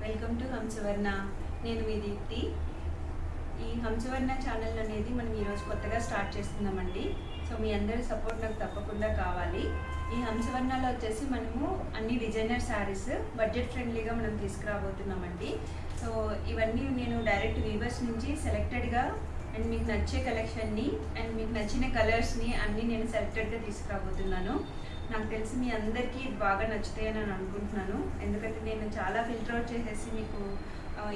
Welcome to హంసవర్ణ. నేను మీ దీప్తి. ఈ హంసవర్ణ channel అనేది మనం ఈరోజు కొత్తగా స్టార్ట్ చేస్తున్నామండి. సో మీ అందరి సపోర్ట్ నాకు తప్పకుండా కావాలి. ఈ హంసవర్ణలో వచ్చేసి మనము అన్ని డిజైనర్ శారీస్ బడ్జెట్ ఫ్రెండ్లీగా మనం తీసుకురాబోతున్నామండి. సో ఇవన్నీ నేను డైరెక్ట్ వీవర్స్ నుంచి సెలెక్టెడ్గా అండ్ మీకు నచ్చే కలెక్షన్ని అండ్ మీకు నచ్చిన కలర్స్ని అన్నీ నేను సెలెక్టెడ్గా తీసుకురాబోతున్నాను. నాకు తెలిసి మీ అందరికీ ఇది బాగా నచ్చుతాయని నేను అనుకుంటున్నాను. ఎందుకంటే నేను చాలా ఫిల్టర్ అవుట్ చేసేసి మీకు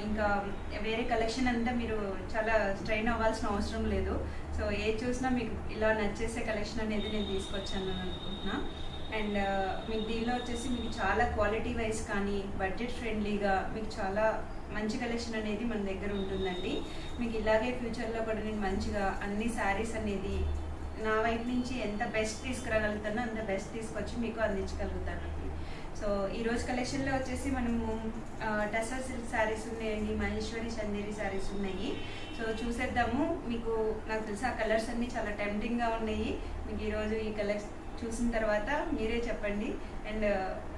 ఇంకా వేరే కలెక్షన్ అంతా మీరు చాలా స్ట్రైన్ అవ్వాల్సిన అవసరం లేదు. సో ఏది చూసినా మీకు ఇలా నచ్చేసే కలెక్షన్ అనేది నేను తీసుకొచ్చాను అని అనుకుంటున్నా. అండ్ మీకు దీనిలో వచ్చేసి మీకు చాలా క్వాలిటీ వైజ్ కానీ బడ్జెట్ ఫ్రెండ్లీగా మీకు చాలా మంచి కలెక్షన్ అనేది మన దగ్గర ఉంటుందండి. మీకు ఇలాగే ఫ్యూచర్లో కూడా నేను మంచిగా అన్ని శారీస్ అనేది నా వైపు నుంచి ఎంత బెస్ట్ తీసుకురాగలుగుతానో అంత బెస్ట్ తీసుకొచ్చి మీకు అందించగలుగుతానండి. సో ఈరోజు కలెక్షన్లో వచ్చేసి మనము టసర్ సిల్క్ శారీస్ ఉన్నాయండి, మహేశ్వరి చందేరి శారీస్ ఉన్నాయి. సో చూసేద్దాము. మీకు నాకు తెలిసి ఆ కలర్స్ అన్నీ చాలా టెంప్టింగ్గా ఉన్నాయి. మీకు ఈరోజు ఈ కలర్స్ చూసిన తర్వాత మీరే చెప్పండి అండ్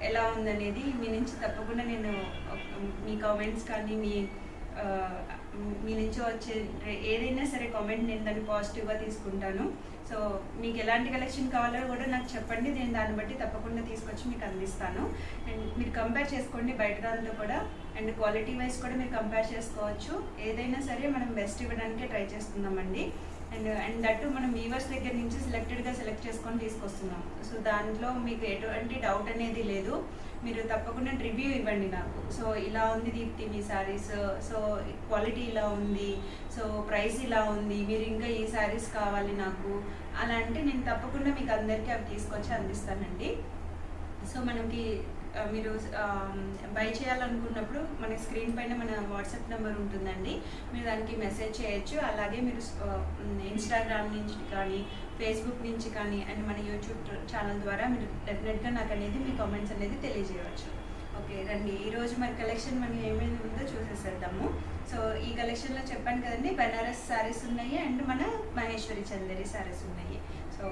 ఎలా ఉందనేది మీ నుంచి తప్పకుండా నేను మీ కామెంట్స్ కానీ మీ నుంచి వచ్చే ఏదైనా సరే కామెంట్ నేను దాన్ని పాజిటివ్గా తీసుకుంటాను. సో మీకు ఎలాంటి కలెక్షన్ కావాలో కూడా నాకు చెప్పండి, నేను దాన్ని బట్టి తప్పకుండా తీసుకొచ్చి మీకు అందిస్తాను. అండ్ మీరు కంపేర్ చేసుకోండి బయట దాంతో కూడా, అండ్ క్వాలిటీ వైజ్ కూడా మీరు కంపేర్ చేసుకోవచ్చు. ఏదైనా సరే మనం బెస్ట్ ఇవ్వడానికే ట్రై చేస్తున్నామండి. అండ్ దట్టు మనం వీవర్స్ దగ్గర నుంచి సెలెక్ట్ చేసుకొని తీసుకొస్తున్నాం. సో దాంట్లో మీకు ఎటువంటి డౌట్ అనేది లేదు. మీరు తప్పకుండా రివ్యూ ఇవ్వండి నాకు. సో ఇలా ఉంది దీప్తి మీ శారీస్, సో క్వాలిటీ ఇలా ఉంది, సో ప్రైస్ ఇలా ఉంది, మీరు ఇంకా ఈ శారీస్ కావాలి నాకు అలా అంటే నేను తప్పకుండా మీకు అందరికీ అవి తీసుకొచ్చి అందిస్తానండి. సో మనకి మీరు బై చేయాలనుకున్నప్పుడు మన స్క్రీన్ పైన మన వాట్సాప్ నెంబర్ ఉంటుందండి, మీరు దానికి మెసేజ్ చేయొచ్చు. అలాగే మీరు ఇన్స్టాగ్రామ్ నుంచి కానీ ఫేస్బుక్ నుంచి కానీ అండ్ మన యూట్యూబ్ ఛానల్ ద్వారా మీరు డెఫినెట్గా నాకు అనేది మీ కామెంట్స్ అనేది తెలియజేయవచ్చు. ఓకే రండి, ఈరోజు మరి కలెక్షన్ మనం ఏమేమి ఉందో చూసేసేద్దాము. సో ఈ కలెక్షన్లో చెప్పాను కదండి, బనారస్ శారీస్ ఉన్నాయి అండ్ మన మహేశ్వరి చందేరి శారీస్ ఉన్నాయి. సో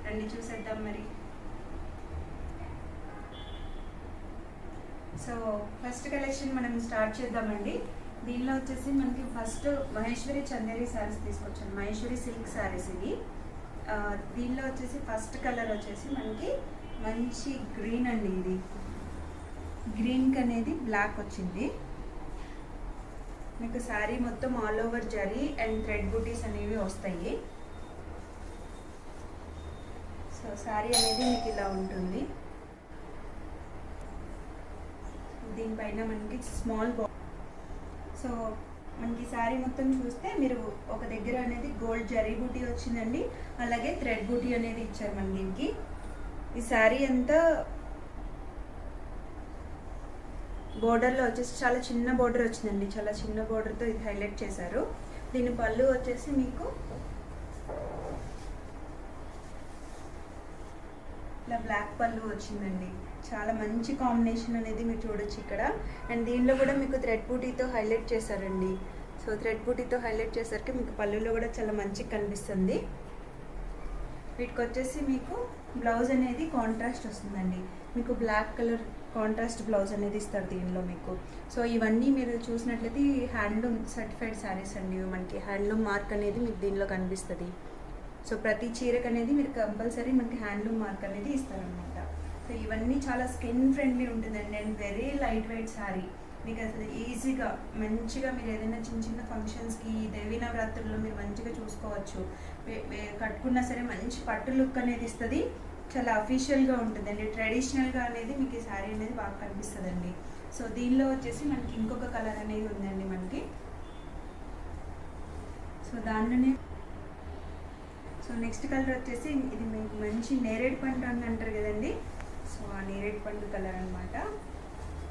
రండి చూసేద్దాం మరి. సో ఫస్ట్ కలెక్షన్ మనం స్టార్ట్ చేద్దామండి. దీనిలో వచ్చేసి మనకి ఫస్ట్ మహేశ్వరి చందేరి శారీస్ తీసుకొచ్చాను, మహేశ్వరి సిల్క్ శారీస్ ఇది. దీనిలో వచ్చేసి ఫస్ట్ కలర్ వచ్చేసి మనకి మంచి గ్రీన్ అండి. ఇది గ్రీన్కి అనేది బ్లాక్ వచ్చింది. మీకు శారీ మొత్తం all over zari and thread butis అనేవి వస్తాయి. సో శారీ అనేది మీకు ఇలా ఉంటుంది. దీనిపైన మనకి స్మాల్ సో మనకి శారీ మొత్తం చూస్తే మీరు ఒక దగ్గర అనేది గోల్డ్ జరీ బూటీ వచ్చిందండి, అలాగే థ్రెడ్ బూటీ అనేది ఇచ్చారు మన దీనికి. ఈ శారీ అంతా బోర్డర్లో వచ్చేసి చాలా చిన్న బోర్డర్ వచ్చిందండి, చాలా చిన్న బోర్డర్తో ఇది హైలైట్ చేశారు. దీని పళ్ళు వచ్చేసి మీకు ఇలా బ్లాక్ పళ్ళు వచ్చిందండి. చాలా మంచి కాంబినేషన్ అనేది మీరు చూడొచ్చు ఇక్కడ. అండ్ దీనిలో కూడా మీకు థ్రెడ్ బూటీతో హైలైట్ చేశారండి. సో థ్రెడ్ బూటీతో హైలైట్ చేసరికి మీకు పళ్ళులో కూడా చాలా మంచిగా కనిపిస్తుంది. వీటికి వచ్చేసి మీకు బ్లౌజ్ అనేది కాంట్రాస్ట్ వస్తుందండి. మీకు బ్లాక్ కలర్ కాంట్రాస్ట్ బ్లౌజ్ అనేది ఇస్తారు దీనిలో మీకు. సో ఇవన్నీ మీరు చూసినట్లయితే హ్యాండ్లూమ్ సర్టిఫైడ్ శారీస్ అండి. మనకి హ్యాండ్లూమ్ మార్క్ అనేది మీకు దీనిలో కనిపిస్తుంది. సో ప్రతి చీరకు అనేది మీరు కంపల్సరీ మనకి హ్యాండ్లూమ్ మార్క్ అనేది ఇస్తారనమాట. సో ఇవన్నీ చాలా స్కిన్ ఫ్రెండ్లీ ఉంటుందండి and very light weight sari. మీకు అసలు ఈజీగా మంచిగా మీరు ఏదైనా చిన్న చిన్న ఫంక్షన్స్కి దేవీ నవరాత్రుల్లో మీరు మంచిగా చూసుకోవచ్చు. కట్టుకున్నా సరే మంచి పట్టు లుక్ అనేది ఇస్తుంది. చాలా అఫీషియల్గా ఉంటుందండి, ట్రెడిషనల్గా అనేది మీకు ఈ శారీ అనేది బాగా కనిపిస్తుందండి. సో దీనిలో వచ్చేసి మనకి ఇంకొక కలర్ అనేది ఉందండి మనకి. సో దాంట్లోనే సో నెక్స్ట్ కలర్ వచ్చేసి ఇది మీకు మంచి నేరేడు పండు అని అంటారు కదండి. సో ఆ నేరేడు పండు కలర్ అనమాట.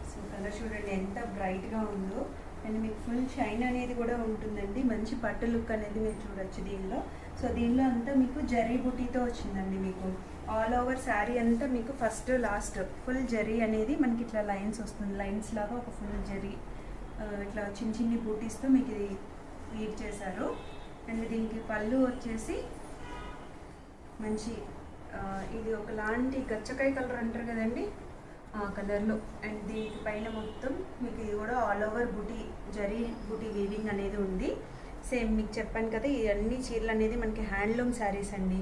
సో కలర్ చూడండి ఎంత బ్రైట్గా ఉందో అండ్ మీకు ఫుల్ షైన్ అనేది కూడా ఉంటుందండి. మంచి పట్టు లుక్ అనేది మీరు చూడొచ్చు దీనిలో. సో దీనిలో అంతా మీకు జరీ బుటీతో వచ్చిందండి. మీకు ఆల్ ఓవర్ శారీ అంతా మీకు ఫస్ట్ లాస్ట్ ఫుల్ జరీ అనేది మనకి ఇట్లా లైన్స్ వస్తుంది. లైన్స్ లాగా ఒక ఫుల్ జరీ ఇట్లా చిన్న చిన్ని బూటీస్తో మీకు ఇది వీవ్ చేశారు. అండ్ దీనికి పళ్ళు వచ్చేసి మంచి ఇది ఒకలాంటి గచ్చకాయ కలర్ అంటారు కదండి, ఆ కలర్లో. అండ్ దీని పైన మొత్తం మీకు ఇది కూడా ఆల్ ఓవర్ బుటీ జరీ బుటీ వీవింగ్ అనేది ఉంది. సేమ్ మీకు చెప్పాను కదా, ఈ అన్ని చీరలు అనేది మనకి హ్యాండ్లూమ్ శారీస్ అండి.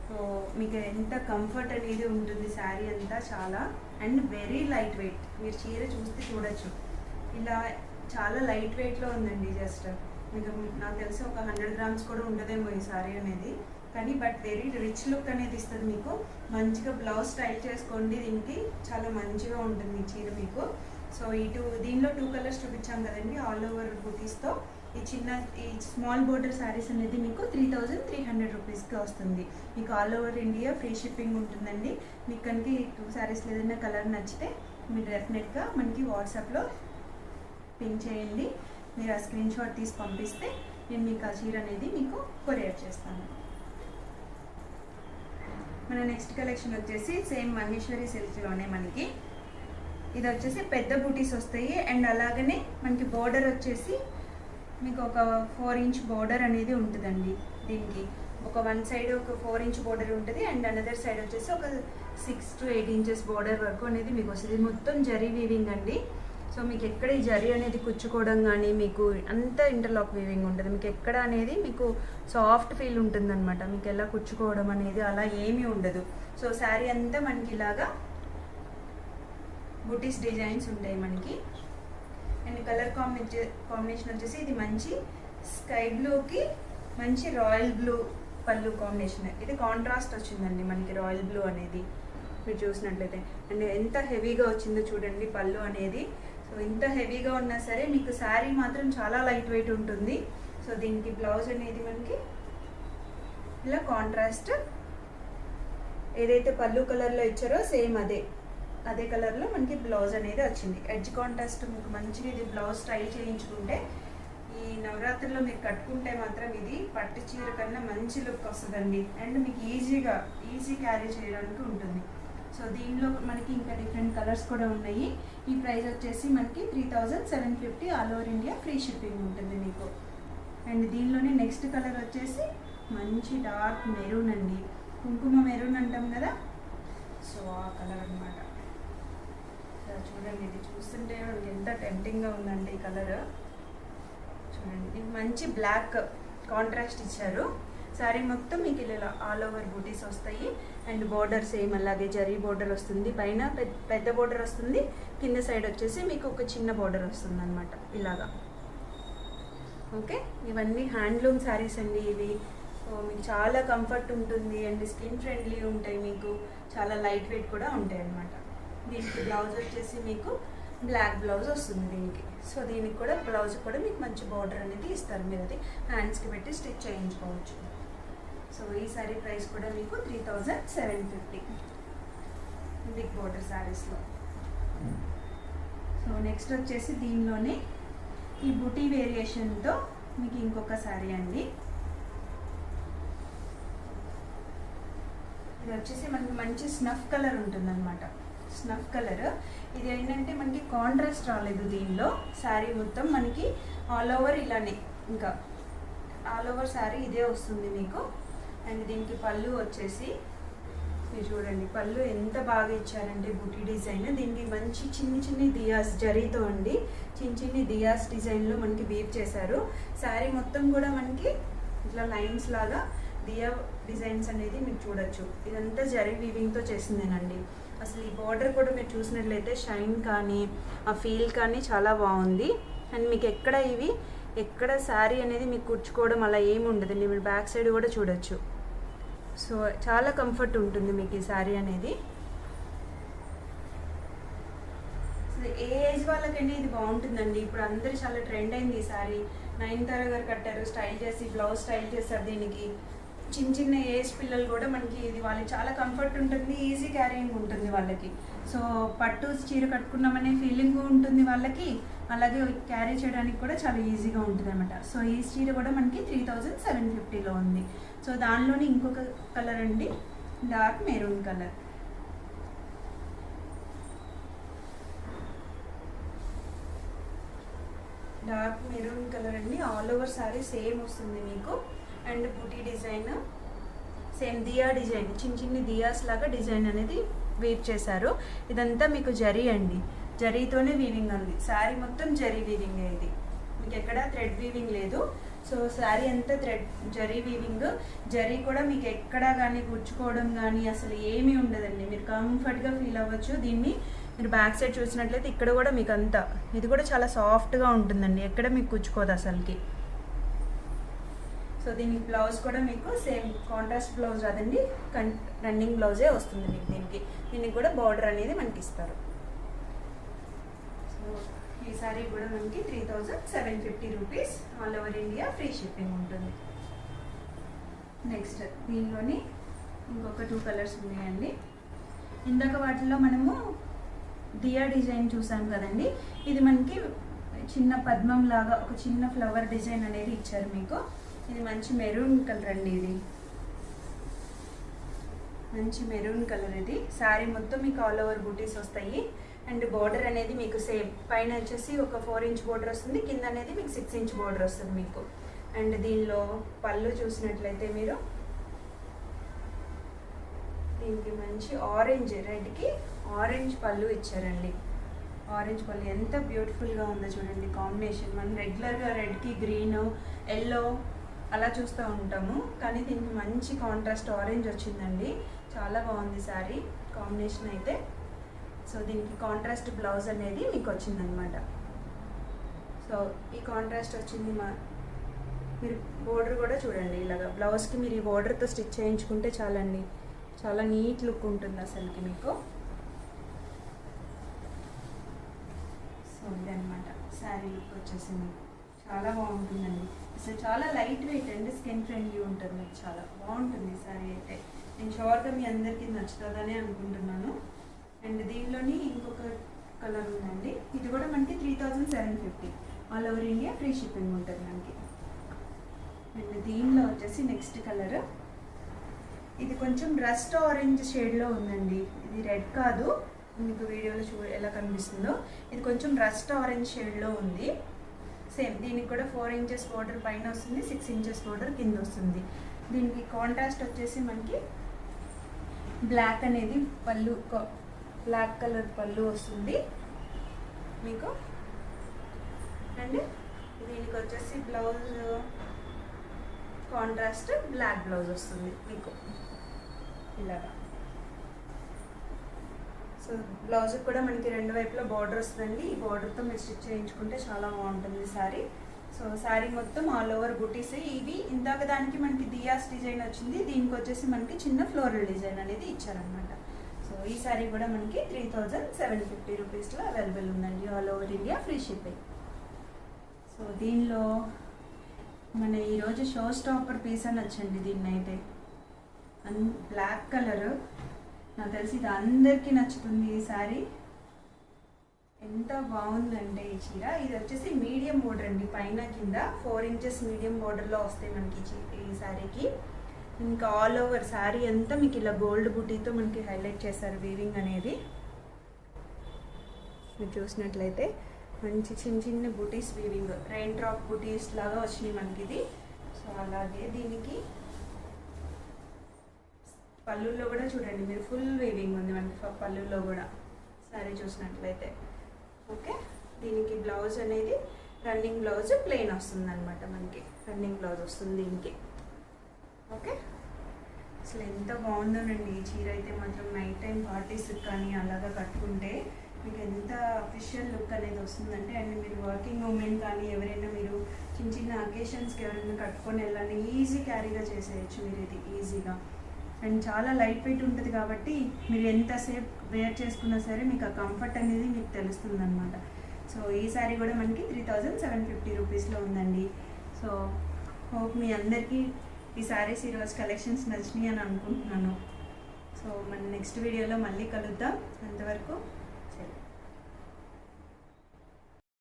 సో మీకు ఎంత కంఫర్ట్ అనేది ఉంటుంది శారీ అంతా చాలా. And very light weight. మీరు చీర చూస్తే చూడొచ్చు, ఇలా చాలా లైట్ వెయిట్లో ఉందండి. జస్ట్ మీకు నాకు తెలిసి ఒక 100 గ్రామ్స్ కూడా ఉండదేమో ఈ శారీ అనేది. కానీ బట్ వెరీ రిచ్ లుక్ అనేది ఇస్తుంది మీకు. మంచిగా బ్లౌజ్ స్టైల్ చేసుకోండి, దీనికి చాలా మంచిగా ఉంటుంది చీర మీకు. సో దీనిలో 2 కలర్స్ చూపించాం కదండి ఆల్ ఓవర్ బుటీస్తో. ఈ స్మాల్ బోర్డర్ శారీస్ అనేది మీకు 3300 రూపీస్కి వస్తుంది. మీకు all over India free shipping ఉంటుందండి. మీకు కనుక ఈ 2 శారీస్లో ఏదైనా కలర్ నచ్చితే మీరు డెఫినెట్గా మనకి వాట్సాప్లో పింక్ చేయండి. మీరు ఆ స్క్రీన్ షాట్ తీసి పంపిస్తే నేను మీకు ఆ చీర అనేది మీకు కొరియర్ చేస్తాను. మన నెక్స్ట్ కలెక్షన్ వచ్చేసి సేమ్ మహేశ్వరి సిల్క్లోనే మనకి ఇది వచ్చేసి పెద్ద బూటీస్ వస్తాయి. అండ్ అలాగనే మనకి బోర్డర్ వచ్చేసి మీకు ఒక 4 ఇంచ్ బోర్డర్ అనేది ఉంటుందండి. దీనికి ఒక 1 సైడ్ ఒక 4 ఇంచ్ బోర్డర్ ఉంటుంది. అండ్ అనదర్ సైడ్ వచ్చేసి ఒక 6 to 8 ఇంచెస్ బోర్డర్ వరకు అనేది మీకు వస్తుంది. మొత్తం జరీ వీవింగ్ అండి. సో మీకు ఎక్కడ ఈ జరీ అనేది కుచ్చుకోవడం కానీ మీకు అంత ఇంటర్లాక్ వీవింగ్ ఉంటుంది. మీకు ఎక్కడ అనేది మీకు సాఫ్ట్ ఫీల్ ఉంటుంది అనమాట. మీకు ఎలా కుచ్చుకోవడం అనేది అలా ఏమీ ఉండదు. సో శారీ అంతా మనకి ఇలాగా బుటీస్ డిజైన్స్ ఉంటాయి మనకి. అండ్ కలర్ కాంబినేషన్ వచ్చేసి ఇది మంచి స్కై బ్లూకి మంచి రాయల్ బ్లూ పళ్ళు కాంబినేషన్. ఇది కాంట్రాస్ట్ వచ్చిందండి మనకి రాయల్ బ్లూ అనేది మీరు చూసినట్లయితే. అండ్ ఎంత హెవీగా వచ్చిందో చూడండి పళ్ళు అనేది. సో ఇంత హెవీగా ఉన్నా సరే మీకు శారీ మాత్రం చాలా లైట్ వెయిట్ ఉంటుంది. సో దీనికి బ్లౌజ్ అనేది మనకి ఇలా కాంట్రాస్ట్ ఏదైతే పళ్ళు కలర్లో ఇచ్చారో సేమ్ అదే కలర్లో మనకి బ్లౌజ్ అనేది వచ్చింది. ఎడ్జ్ కాంట్రాస్ట్ మీకు మంచిగా ఇది బ్లౌజ్ స్టైల్ చేయించుకుంటే ఈ నవరాత్రుల్లో మీరు కట్టుకుంటే మాత్రం ఇది పట్టు చీర కన్నా మంచి లుక్ వస్తుందండి. అండ్ మీకు ఈజీ క్యారీ చేయడానికి ఉంటుంది. సో దీనిలో మనకి ఇంకా డిఫరెంట్ కలర్స్ కూడా ఉన్నాయి. ఈ ప్రైస్ వచ్చేసి మనకి 3750 all over India free shipping ఉంటుంది మీకు. అండ్ దీనిలోనే నెక్స్ట్ కలర్ వచ్చేసి మంచి డార్క్ మెరూన్ అండి. కుంకుమ మెరూన్ అంటాం కదా, సో ఆ కలర్ అనమాట. చూడండి, ఇది చూస్తుంటే మనకి ఎంత టెంప్టింగ్గా ఉందండి ఈ కలర్. చూడండి, ఇది మంచి బ్లాక్ కాంట్రాస్ట్ ఇచ్చారు. శారీ మొత్తం మీకు ఇలా ఆల్ ఓవర్ బూటీస్ వస్తాయి. అండ్ బోర్డర్ సేమ్ అలాగే జరీ బోర్డర్ వస్తుంది. పైన పెద్ద బోర్డర్ వస్తుంది, కింద సైడ్ వచ్చేసి మీకు ఒక చిన్న బోర్డర్ వస్తుంది అనమాట ఇలాగా. ఓకే, ఇవన్నీ హ్యాండ్లూమ్ శారీస్ అండి ఇవి. సో మీకు చాలా కంఫర్ట్ ఉంటుంది అండ్ స్కిన్ ఫ్రెండ్లీ ఉంటాయి. మీకు చాలా లైట్ వెయిట్ కూడా ఉంటాయి అన్నమాట. దీనికి బ్లౌజ్ వచ్చేసి మీకు బ్లాక్ బ్లౌజ్ వస్తుంది దీనికి. సో దీనికి కూడా బ్లౌజ్ కూడా మీకు మంచి బార్డర్ అనేది ఇస్తారు. మీరు అది హ్యాండ్స్కి పెట్టి స్టిచ్ చేయించుకోవచ్చు. సో ఈ శారీ ప్రైస్ కూడా మీకు 3750 బిగ్ బార్డర్ శారీస్లో. సో నెక్స్ట్ వచ్చేసి దీనిలోనే ఈ బుటీ వేరియేషన్తో మీకు ఇంకొక శారీ అండి. ఇది వచ్చేసి మనకి మంచి స్నఫ్ కలర్ ఉంటుందన్నమాట. స్నఫ్ కలర్ ఇది ఏంటంటే మనకి కాంట్రాస్ట్ రాలేదు దీనిలో. శారీ మొత్తం మనకి ఆల్ ఓవర్ ఇలానే, ఇంకా ఆల్ ఓవర్ శారీ ఇదే వస్తుంది మీకు. అండ్ దీనికి పళ్ళు వచ్చేసి మీరు చూడండి, పళ్ళు ఎంత బాగా ఇచ్చారంటే బుటీ డిజైన్. దీనికి మంచి చిన్ని దియాస్ జరీతో అండి, చిన్ని దియాస్ డిజైన్లో మనకి వీవ్ చేశారు. శారీ మొత్తం కూడా మనకి ఇట్లా లైన్స్ లాగా దియా డిజైన్స్ అనేది మీరు చూడొచ్చు. ఇదంతా జరీ వీవింగ్తో చేసిందేనండి. అసలు ఈ బార్డర్ కూడా మీరు చూసినట్లయితే షైన్ కానీ ఆ ఫీల్ కానీ చాలా బాగుంది. అండ్ మీకు ఎక్కడ శారీ అనేది మీకు కుర్చుకోవడం అలా ఏమి ఉండదండి. మీరు బ్యాక్ సైడ్ కూడా చూడొచ్చు. సో చాలా కంఫర్ట్ ఉంటుంది మీకు ఈ శారీ అనేది. ఏ ఏజ్ వాళ్ళకండి ఇది బాగుంటుందండి. ఇప్పుడు అందరూ చాలా ట్రెండ్ అయింది ఈ శారీ. నయనతార గారు కట్టారు, స్టైల్ చేసి బ్లౌజ్ స్టైల్ చేశారు దీనికి. చిన్న ఏజ్ పిల్లలు కూడా మనకి ఇది వాళ్ళకి చాలా కంఫర్ట్ ఉంటుంది, ఈజీ క్యారీయింగ్ ఉంటుంది వాళ్ళకి. సో పట్టు చీర కట్టుకున్నామనే ఫీలింగ్ ఉంటుంది వాళ్ళకి, అలాగే క్యారీ చేయడానికి కూడా చాలా ఈజీగా ఉంటుంది అనమాట. సో ఈ చీర కూడా మనకి 3750లో ఉంది. సో దానిలోని ఇంకొక కలర్ అండి, dark maroon colour. Dark maroon colour అండి. ఆల్ ఓవర్ శారీ సేమ్ వస్తుంది మీకు. And buti design same Diya design, చిన్ని దియాస్ లాగా డిజైన్ అనేది వీవ్ చేశారు. ఇదంతా మీకు జరీ అండి, జరీతోనే వీవింగ్ ఉంది. శారీ మొత్తం జరీ వీవింగ్ ఇది, మీకు ఎక్కడ థ్రెడ్ వీవింగ్ లేదు. సో శారీ అంతా థ్రెడ్ జరీ వీవింగ్. జరీ కూడా మీకు ఎక్కడ కానీ గుచ్చుకోవడం కానీ అసలు ఏమీ ఉండదండి, మీరు కంఫర్ట్గా ఫీల్ అవ్వచ్చు. దీన్ని మీరు బ్యాక్ సైడ్ చూసినట్లయితే ఇక్కడ కూడా మీకు అంతా ఇది కూడా చాలా సాఫ్ట్గా ఉంటుందండి, ఎక్కడ మీకు గుచ్చుకోదు అసలుకి. సో దీనికి బ్లౌజ్ కూడా మీకు సేమ్ కాంట్రాస్ట్ బ్లౌజ్ రాదండి, రన్నింగ్ బ్లౌజే వస్తుంది మీకు. దీనికి కూడా బార్డర్ అనేది మనకి ఇస్తారు. సో ఈ సారీ కూడా మనకి 3750 rupees, all over India free shipping ఉంటుంది. నెక్స్ట్ దీనిలోని ఇంకొక 2 కలర్స్ ఉన్నాయండి. ఇందాక వాటిలో మనము దియా డిజైన్ చూసాం కదండి, ఇది మనకి చిన్న పద్మం లాగా ఒక చిన్న ఫ్లవర్ డిజైన్ అనేది ఇచ్చారు మీకు. ఇది మంచి మెరూన్ కలర్ అండి, ఇది మంచి మెరూన్ కలర్. ఇది శారీ మొత్తం మీకు ఆల్ ఓవర్ బూటీస్ వస్తాయి. అండ్ బార్డర్ అనేది మీకు సేమ్, పైన వచ్చేసి ఒక 4 ఇంచ్ బార్డర్ వస్తుంది, కింద అనేది మీకు 6 ఇంచ్ బార్డర్ వస్తుంది మీకు. అండ్ దీనిలో పళ్ళు చూసినట్లయితే మీరు దీనికి మంచి ఆరెంజ్, రెడ్కి ఆరెంజ్ పళ్ళు ఇచ్చారండి. ఆరెంజ్ పళ్ళు ఎంత బ్యూటిఫుల్గా ఉందో చూడండి కాంబినేషన్. మనం రెగ్యులర్గా రెడ్కి గ్రీన్, ఎల్లో అలా చూస్తూ ఉంటాము, కానీ దీనికి మంచి కాంట్రాస్ట్ ఆరెంజ్ వచ్చిందండి. చాలా బాగుంది శారీ కాంబినేషన్ అయితే. సో దీనికి కాంట్రాస్ట్ బ్లౌజ్ అనేది మీకు వచ్చిందనమాట. సో ఈ కాంట్రాస్ట్ వచ్చింది. మీరు బోర్డర్ కూడా చూడండి, ఇలాగా బ్లౌజ్కి మీరు ఈ బోర్డర్తో స్టిచ్ చేయించుకుంటే చాలండి, చాలా నీట్ లుక్ ఉంటుంది అసలుకి మీకు. సో ఇదనమాట శారీ లుక్ వచ్చేసి మీకు చాలా బాగుంటుందండి. అసలు చాలా లైట్ వెయిట్ అండి, స్కిన్ ఫ్రెండ్లీ ఉంటుంది మీకు, చాలా బాగుంటుంది శారీ అయితే. నేను షూర్గా మీ అందరికీ నచ్చుతుందని అనుకుంటున్నాను. అండ్ దీనిలోని ఇంకొక కలర్ ఉందండి, ఇది కూడా మనకి 3750, all over India free shipping ఉంటుంది మనకి. అండ్ దీనిలో వచ్చేసి నెక్స్ట్ కలర్, ఇది కొంచెం రస్ట్ ఆరెంజ్ షేడ్లో ఉందండి. ఇది రెడ్ కాదు, మీకు వీడియోలో ఎలా కనిపిస్తుందో. ఇది కొంచెం రస్ట్ ఆరెంజ్ షేడ్లో ఉంది. సేమ్ దీనికి కూడా 4 ఇంచెస్ బోర్డర్ పైన వస్తుంది, 6 ఇంచెస్ బోర్డర్ కింద వస్తుంది. దీనికి కాంట్రాస్ట్ వచ్చేసి మనకి బ్లాక్ అనేది పళ్ళు, బ్లాక్ కలర్ పళ్ళు వస్తుంది మీకు. అండ్ దీనికి వచ్చేసి బ్లౌజ్ కాంట్రాస్ట్ బ్లాక్ బ్లౌజ్ వస్తుంది మీకు ఇలాగా. సో బ్లౌజ్ కూడా మనకి 2 వైపులా బార్డర్ వస్తుందండి. ఈ బార్డర్తో మీరు స్టిచ్ చేయించుకుంటే చాలా బాగుంటుంది శారీ. సో శారీ మొత్తం ఆల్ ఓవర్ బుటీస్. ఇవి ఇందాక దానికి మనకి దియాస్ డిజైన్ వచ్చింది, దీనికి వచ్చేసి మనకి చిన్న ఫ్లోరల్ డిజైన్ అనేది ఇచ్చారనమాట. సో ఈ శారీ కూడా మనకి 3750 రూపీస్లో అవైలబుల్ ఉందండి, all over India free shipping. So దీనిలో మన ఈరోజు షో స్టాపర్ పీస్ అని వచ్చండి. దీన్ని అయితే బ్లాక్ కలర్, నాకు తెలిసి ఇది అందరికీ నచ్చుతుంది ఈ శారీ. ఎంత బాగుందంటే ఈ చీర. ఇది వచ్చేసి మీడియం బోర్డర్ అండి, పైన కింద 4 ఇంచెస్ మీడియం బోర్డర్లో వస్తాయి మనకి ఈ శారీకి. ఇంకా ఆల్ ఓవర్ శారీ అంతా మీకు ఇలా గోల్డ్ బుటీతో మనకి హైలైట్ చేశారు వీవింగ్ అనేది. మీరు చూసినట్లయితే మంచి చిన్న చిన్న బుటీస్ వీవింగ్, రెయిన్ డ్రాప్ బుటీస్ లాగా వచ్చినాయి మనకి ఇది. సో అలాగే దీనికి పళ్ళుల్లో కూడా చూడండి మీరు, ఫుల్ వీవింగ్ ఉంది మనకి పళ్ళుల్లో కూడా శారీ చూసినట్లయితే. ఓకే, దీనికి బ్లౌజ్ అనేది రన్నింగ్ బ్లౌజ్ ప్లెయిన్ వస్తుంది అనమాట, మనకి రన్నింగ్ బ్లౌజ్ వస్తుంది దీనికి. ఓకే, అసలు ఎంత బాగుందోనండి ఈ చీర అయితే మాత్రం. నైట్ టైం పార్టీస్కి కానీ అలాగా కట్టుకుంటే మీకు ఎంత అఫిషియల్ లుక్ అనేది వస్తుందంటే. అండ్ మీరు వర్కింగ్ ఉమెన్ కానీ ఎవరైనా మీరు చిన్న చిన్న అకేషన్స్కి ఎవరైనా కట్టుకొని వెళ్ళాలి, ఈజీ క్యారీగా చేసేయచ్చు మీరు ఇది ఈజీగా. అండ్ చాలా లైట్ వెయిట్ ఉంటుంది కాబట్టి మీరు ఎంతసేపు వేర్ చేసుకున్నా సరే మీకు ఆ కంఫర్ట్ అనేది మీకు తెలుస్తుంది అనమాట. సో ఈ శారీ కూడా మనకి 3750 రూపీస్లో ఉందండి. సో హోప్ మీ అందరికీ ఈ శారీస్ ఈరోజు కలెక్షన్స్ నచ్చినాయి అని అనుకుంటున్నాను. సో మన నెక్స్ట్ వీడియోలో మళ్ళీ కలుద్దాం. అంతవరకు